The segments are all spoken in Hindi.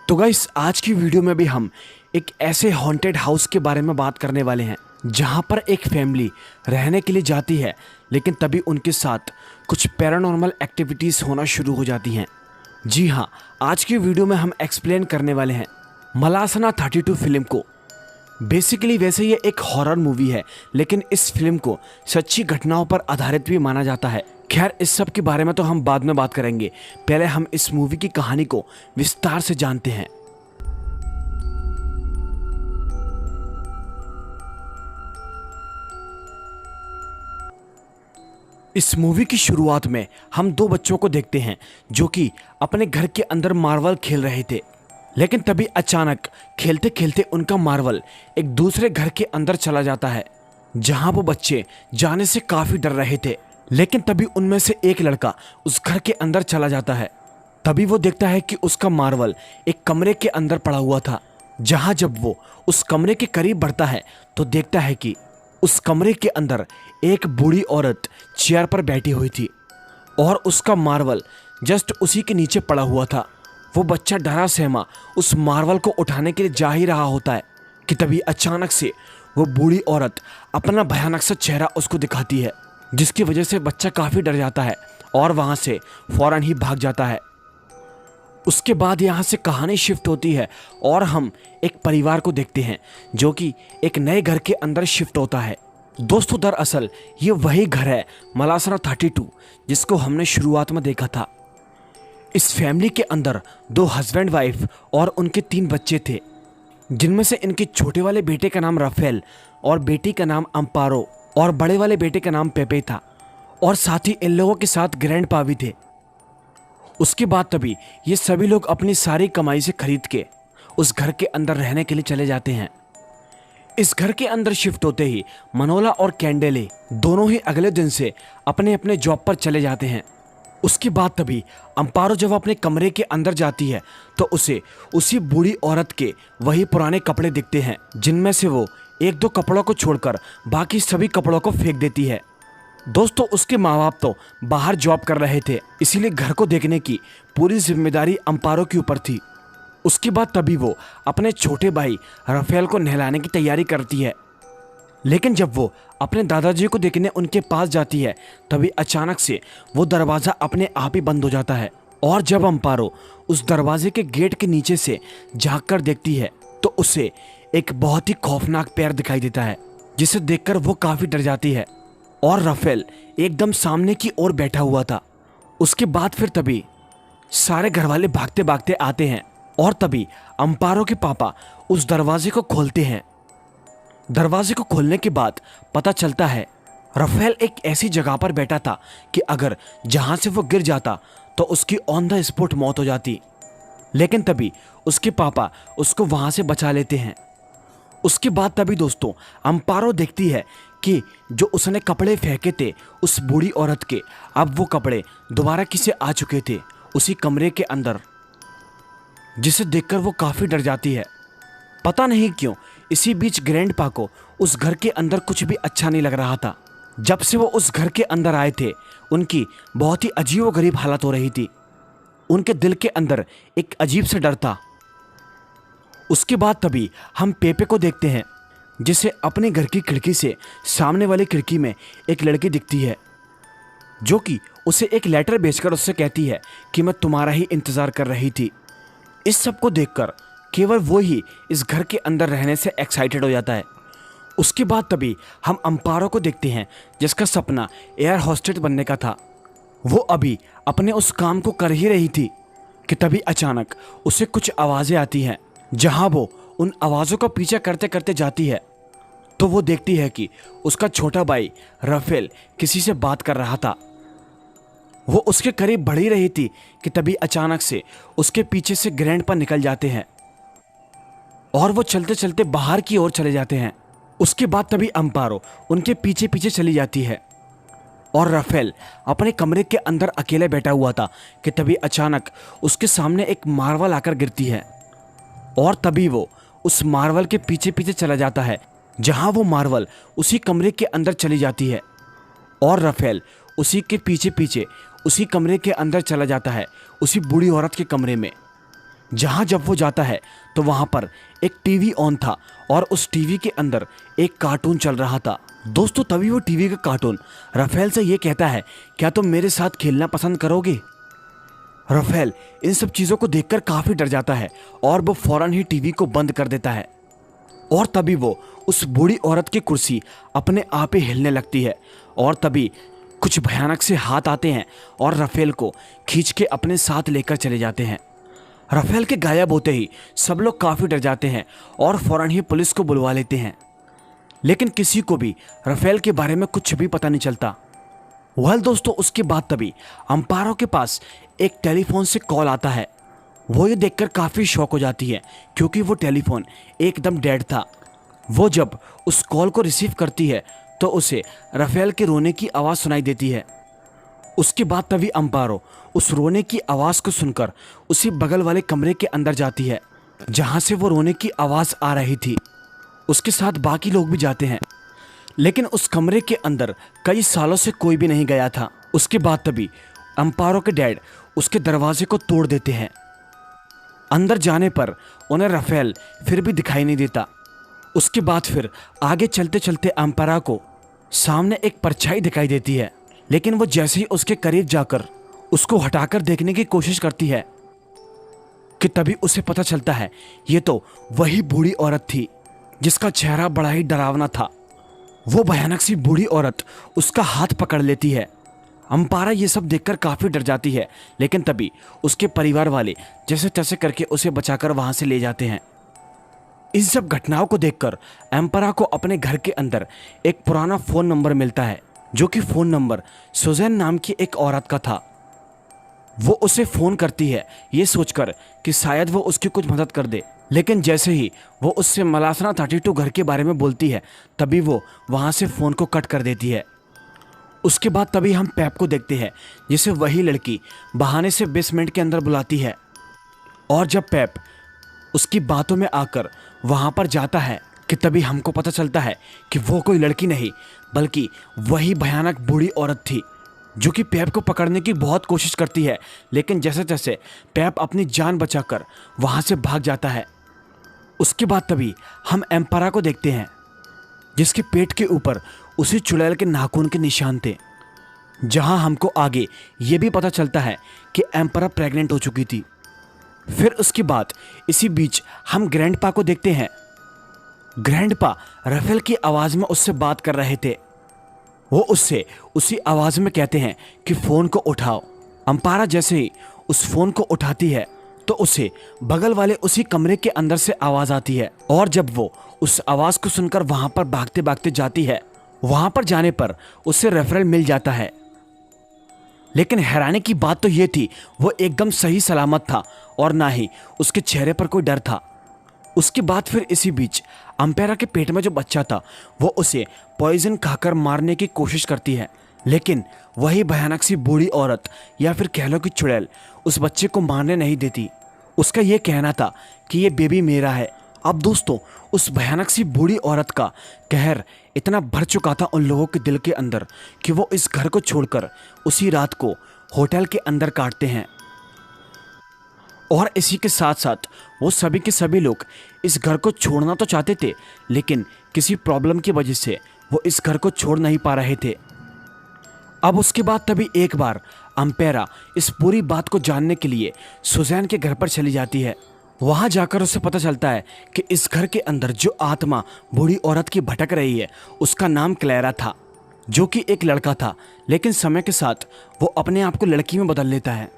तो गाइस, आज की वीडियो में भी हम एक ऐसे हॉन्टेड हाउस के बारे में बात करने वाले हैं जहां पर एक फैमिली रहने के लिए जाती है, लेकिन तभी उनके साथ कुछ पैरानॉर्मल एक्टिविटीज़ होना शुरू हो जाती हैं। जी हाँ, आज की वीडियो में हम एक्सप्लेन करने वाले हैं मलासना 32 फिल्म को। बेसिकली वैसे ये एक हॉरर मूवी है, लेकिन इस फिल्म को सच्ची घटनाओं पर आधारित भी माना जाता है। खैर, इस सब के बारे में तो हम बाद में बात करेंगे, पहले हम इस मूवी की कहानी को विस्तार से जानते हैं। इस मूवी की शुरुआत में हम दो बच्चों को देखते हैं जो कि अपने घर के अंदर मार्वल खेल रहे थे, लेकिन तभी अचानक खेलते खेलते उनका मार्वल एक दूसरे घर के अंदर चला जाता है, जहां वो बच्चे जाने से काफी डर रहे थे। लेकिन तभी उनमें से एक लड़का उस घर के अंदर चला जाता है। तभी वो देखता है कि उसका मार्वल एक कमरे के अंदर पड़ा हुआ था। जहां जब वो उस कमरे के करीब बढ़ता है तो देखता है कि उस कमरे के अंदर एक बूढ़ी औरत चेयर पर बैठी हुई थी और उसका मार्वल जस्ट उसी के नीचे पड़ा हुआ था। वो बच्चा डरा सहमा उस मार्वल को उठाने के लिए जा ही रहा होता है कि तभी अचानक से वो बूढ़ी औरत अपना भयानक सा चेहरा उसको दिखाती है, जिसकी वजह से बच्चा काफ़ी डर जाता है और वहाँ से फौरन ही भाग जाता है। उसके बाद यहाँ से कहानी शिफ्ट होती है और हम एक परिवार को देखते हैं जो कि एक नए घर के अंदर शिफ्ट होता है। दोस्तों, दरअसल ये वही घर है मलासना 32 जिसको हमने शुरुआत में देखा था। इस फैमिली के अंदर दो हस्बैंड वाइफ और उनके 3 बच्चे थे, जिनमें से इनके छोटे वाले बेटे का नाम राफेल और बेटी का नाम अम्पारो और बड़े वाले बेटे का नाम पेपे था, और साथ ही इन लोगों के साथ ग्रैंडपा भी थे। उसके बाद तभी ये सभी लोग अपनी सारी कमाई से खरीद के उस घर के अंदर रहने के लिए चले जाते हैं। इस घर के अंदर शिफ्ट होते ही मनोला और कैंडेले दोनों ही अगले दिन से अपने अपने जॉब पर चले जाते हैं। उसके बाद तभी अम्पारो जब अपने कमरे के अंदर जाती है तो उसे उसी बूढ़ी औरत के वही पुराने कपड़े दिखते हैं, जिनमें से वो 1-2 कपड़ों को छोड़कर बाकी सभी कपड़ों को फेंक देती है। दोस्तों, उसके माँ बाप तो बाहर जॉब कर रहे थे, इसीलिए घर को देखने की पूरी जिम्मेदारी अम्पारो के ऊपर थी। उसके बाद तभी वो अपने छोटे भाई राफेल को नहलाने की तैयारी करती है, लेकिन जब वो अपने दादाजी को देखने उनके पास जाती है तभी अचानक से वो दरवाज़ा अपने आप ही बंद हो जाता है। और जब अम्पारो उस दरवाजे के गेट के नीचे से झाँक कर देखती है तो उसे एक बहुत ही खौफनाक पैर दिखाई देता है, जिसे देखकर वो काफ़ी डर जाती है और राफेल एकदम सामने की ओर बैठा हुआ था। उसके बाद फिर तभी सारे घर वाले भागते भागते आते हैं और तभी अम्पारो के पापा उस दरवाजे को खोलते हैं। दरवाजे को खोलने के बाद पता चलता है राफेल एक ऐसी जगह पर बैठा था कि अगर जहां से वो गिर जाता तो उसकी ऑन द स्पॉट मौत हो जाती, लेकिन तभी उसके पापा उसको वहां से बचा लेते हैं। उसके बाद तभी दोस्तों अम्पारो देखती है कि जो उसने कपड़े फेंके थे उस बूढ़ी औरत के, अब वो कपड़े दोबारा किसे आ चुके थे उसी कमरे के अंदर, जिसे देखकर वो काफ़ी डर जाती है। पता नहीं क्यों इसी बीच ग्रैंडपा को उस घर के अंदर कुछ भी अच्छा नहीं लग रहा था। जब से वो उस घर के अंदर आए थे उनकी बहुत ही अजीबोगरीब हालत हो रही थी। उनके दिल के अंदर एक अजीब सा डर था। उसके बाद तभी हम पेपे को देखते हैं, जिसे अपने घर की खिड़की से सामने वाली खिड़की में एक लड़की दिखती है जो कि उसे एक लेटर भेजकर उससे कहती है कि मैं तुम्हारा ही इंतज़ार कर रही थी। इस सब को देखकर केवल वो ही इस घर के अंदर रहने से एक्साइटेड हो जाता है। उसके बाद तभी हम अम्पारो को देखते हैं जिसका सपना एयर होस्टेस बनने का था। वो अभी अपने उस काम को कर ही रही थी कि तभी अचानक उसे कुछ आवाज़ें आती हैं। जहां वो उन आवाज़ों का पीछा करते करते जाती है तो वो देखती है कि उसका छोटा भाई राफेल किसी से बात कर रहा था। वो उसके करीब बढ़ ही रही थी कि तभी अचानक से उसके पीछे से ग्रैंडपा निकल जाते हैं और वो चलते चलते बाहर की ओर चले जाते हैं। उसके बाद तभी अम्पारो उनके पीछे पीछे चली जाती है और राफेल अपने कमरे के अंदर अकेले बैठा हुआ था कि तभी अचानक उसके सामने एक मार्वल आकर गिरती है और तभी वो उस मार्वल के पीछे पीछे चला जाता है, जहां वो मार्वल उसी कमरे के अंदर चली जाती है और राफेल उसी के पीछे पीछे उसी कमरे के अंदर चला जाता है, उसी बूढ़ी औरत के कमरे में। जहां जब वो जाता है तो वहां पर एक टीवी ऑन था और उस टीवी के अंदर एक कार्टून चल रहा था। दोस्तों तभी वो टीवी का कार्टून राफेल से ये कहता है, क्या तुम मेरे साथ खेलना पसंद करोगे? राफेल इन सब चीजों को देखकर काफी डर जाता है और वो फौरन ही टीवी को बंद कर देता है। और तभी वो उस बूढ़ी औरत की कुर्सी अपने आप ही हिलने लगती है और तभी कुछ भयानक से हाथ आते हैं और राफेल को खींच के अपने साथ लेकर चले जाते हैं। राफेल के गायब होते ही सब लोग काफी डर जाते हैं और फौरन ही पुलिस को बुलवा लेते हैं, लेकिन किसी को भी राफेल के बारे में कुछ भी पता नहीं चलता। वेल दोस्तों उसके बाद तभी अम्पारो के पास एक टेलीफोन से कॉल आता है। वो ये देखकर काफ़ी शॉक हो जाती है क्योंकि वो टेलीफोन एकदम डेड था। वो जब उस कॉल को रिसीव करती है तो उसे राफेल के रोने की आवाज़ सुनाई देती है। उसके बाद तभी अम्पारो उस रोने की आवाज़ को सुनकर उसी बगल वाले कमरे के अंदर जाती है जहाँ से वो रोने की आवाज़ आ रही थी। उसके साथ बाकी लोग भी जाते हैं, लेकिन उस कमरे के अंदर कई सालों से कोई भी नहीं गया था। उसके बाद तभी अम्पारो के डैड उसके दरवाजे को तोड़ देते हैं। अंदर जाने पर उन्हें राफेल फिर भी दिखाई नहीं देता। उसके बाद फिर आगे चलते चलते अम्पारा को सामने एक परछाई दिखाई देती है, लेकिन वो जैसे ही उसके करीब जाकर उसको हटाकर देखने की कोशिश करती है कि तभी उसे पता चलता है ये तो वही बूढ़ी औरत थी जिसका चेहरा बड़ा ही डरावना था। वो भयानक सी बूढ़ी औरत उसका हाथ पकड़ लेती है। अम्पारा ये सब देखकर काफ़ी डर जाती है, लेकिन तभी उसके परिवार वाले जैसे तैसे करके उसे बचाकर वहाँ से ले जाते हैं। इस सब घटनाओं को देखकर अम्पारा को अपने घर के अंदर एक पुराना फ़ोन नंबर मिलता है, जो कि फ़ोन नंबर सुजैन नाम की एक औरत का था। वो उसे फ़ोन करती है ये सोचकर कि शायद वो उसकी कुछ मदद कर दे, लेकिन जैसे ही वो उससे मलासना 32 घर के बारे में बोलती है तभी वो वहाँ से फ़ोन को कट कर देती है। उसके बाद तभी हम पैप को देखते हैं जिसे वही लड़की बहाने से बेसमेंट के अंदर बुलाती है, और जब पैप उसकी बातों में आकर वहाँ पर जाता है कि तभी हमको पता चलता है कि वो कोई लड़की नहीं बल्कि वही भयानक बूढ़ी औरत थी जो कि पैप को पकड़ने की बहुत कोशिश करती है, लेकिन जैसे जैसे पैप अपनी जान बचाकर वहाँ से भाग जाता है। उसके बाद तभी हम एम्पारा को देखते हैं जिसके पेट के ऊपर उसी चुड़ैल के नाखून के निशान थे, जहां हमको आगे ये भी पता चलता है कि एम्पारा प्रेग्नेंट हो चुकी थी। फिर उसके बाद इसी बीच हम ग्रैंडपा को देखते हैं। ग्रैंडपा राफेल की आवाज़ में उससे बात कर रहे थे। वो उससे उसी आवाज़ में कहते हैं कि फ़ोन को उठाओ। अम्पारा जैसे ही उस फ़ोन को उठाती है तो उसे बगल वाले उसी कमरे के अंदर से आवाज़ आती है, और जब वो उस आवाज़ को सुनकर वहाँ पर भागते भागते जाती है, वहाँ पर जाने पर उसे रेफरल मिल जाता है। लेकिन हैरानी की बात तो ये थी वो एकदम सही सलामत था और ना ही उसके चेहरे पर कोई डर था। उसके बाद फिर इसी बीच अम्पारा के पेट में जो बच्चा था वो उसे पॉइजन खाकर मारने की कोशिश करती है, लेकिन वही भयानक सी बूढ़ी औरत या फिर कह लो कि चुड़ैल उस बच्चे को मारने नहीं देती। उसका ये कहना था कि ये बेबी मेरा है। अब दोस्तों उस भयानक सी बूढ़ी औरत का कहर इतना भर चुका था उन लोगों के दिल के अंदर कि वो इस घर को छोड़कर उसी रात को होटल के अंदर काटते हैं, और इसी के साथ साथ वो सभी के सभी लोग इस घर को छोड़ना तो चाहते थे, लेकिन किसी प्रॉब्लम की वजह से वो इस घर को छोड़ नहीं पा रहे थे। अब उसके बाद तभी एक बार अम्पारा इस पूरी बात को जानने के लिए सुजैन के घर पर चली जाती है। वहाँ जाकर उसे पता चलता है कि इस घर के अंदर जो आत्मा बूढ़ी औरत की भटक रही है उसका नाम क्लेरा था, जो कि एक लड़का था, लेकिन समय के साथ वो अपने आप को लड़की में बदल लेता है,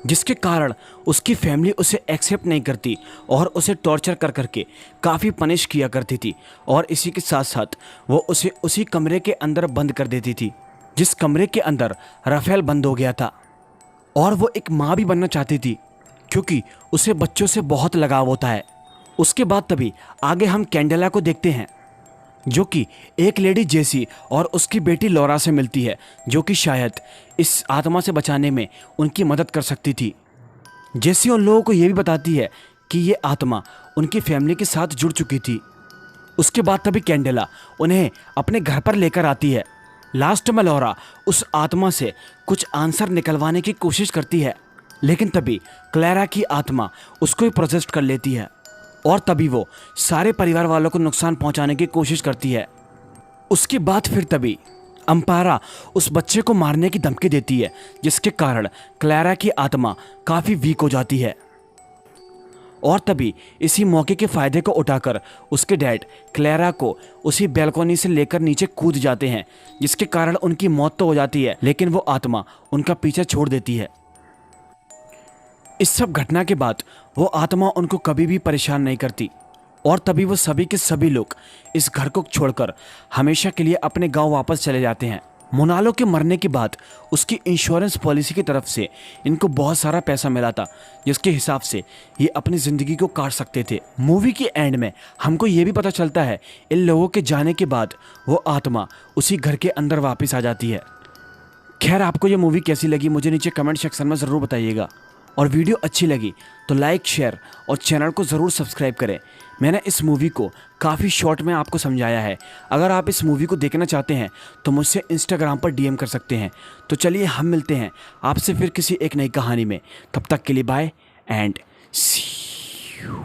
जिसके कारण उसकी फैमिली उसे एक्सेप्ट नहीं करती और उसे टॉर्चर कर करके काफ़ी पनिश किया करती थी, और इसी के साथ साथ वो उसे उसी कमरे के अंदर बंद कर देती थी जिस कमरे के अंदर राफेल बंद हो गया था। और वो एक माँ भी बनना चाहती थी क्योंकि उसे बच्चों से बहुत लगाव होता है। उसके बाद तभी आगे हम कैंडेला को देखते हैं जो कि एक लेडी जेसी और उसकी बेटी लॉरा से मिलती है, जो कि शायद इस आत्मा से बचाने में उनकी मदद कर सकती थी। जेसी उन लोगों को ये भी बताती है कि ये आत्मा उनकी फैमिली के साथ जुड़ चुकी थी। उसके बाद तभी कैंडेला उन्हें अपने घर पर लेकर आती है। लास्ट में लॉरा उस आत्मा से कुछ आंसर निकलवाने की कोशिश करती है, लेकिन तभी क्लैरा की आत्मा उसको ही प्रोजेस्ट कर लेती है और तभी वो सारे परिवार वालों को नुकसान पहुंचाने की कोशिश करती है। उसके बाद फिर तभी अम्पारा उस बच्चे को मारने की धमकी देती है, जिसके कारण क्लैरा की आत्मा काफ़ी वीक हो जाती है। और तभी इसी मौके के फायदे को उठाकर उसके डैड क्लैरा को उसी बैल्कनी से लेकर नीचे कूद जाते हैं, जिसके कारण उनकी मौत तो हो जाती है लेकिन वो आत्मा उनका पीछा छोड़ देती है। इस सब घटना के बाद वो आत्मा उनको कभी भी परेशान नहीं करती और तभी वो सभी के सभी लोग इस घर को छोड़कर हमेशा के लिए अपने गांव वापस चले जाते हैं। मोनालो के मरने के बाद उसकी इंश्योरेंस पॉलिसी की तरफ से इनको बहुत सारा पैसा मिला था, जिसके हिसाब से ये अपनी ज़िंदगी को काट सकते थे। मूवी के एंड में हमको ये भी पता चलता है इन लोगों के जाने के बाद वो आत्मा उसी घर के अंदर वापस आ जाती है। खैर, आपको ये मूवी कैसी लगी मुझे नीचे कमेंट सेक्शन में ज़रूर बताइएगा और वीडियो अच्छी लगी तो लाइक, शेयर और चैनल को ज़रूर सब्सक्राइब करें। मैंने इस मूवी को काफ़ी शॉर्ट में आपको समझाया है। अगर आप इस मूवी को देखना चाहते हैं तो मुझसे इंस्टाग्राम पर डीएम कर सकते हैं। तो चलिए हम मिलते हैं आपसे फिर किसी एक नई कहानी में। तब तक के लिए बाय एंड सी यू।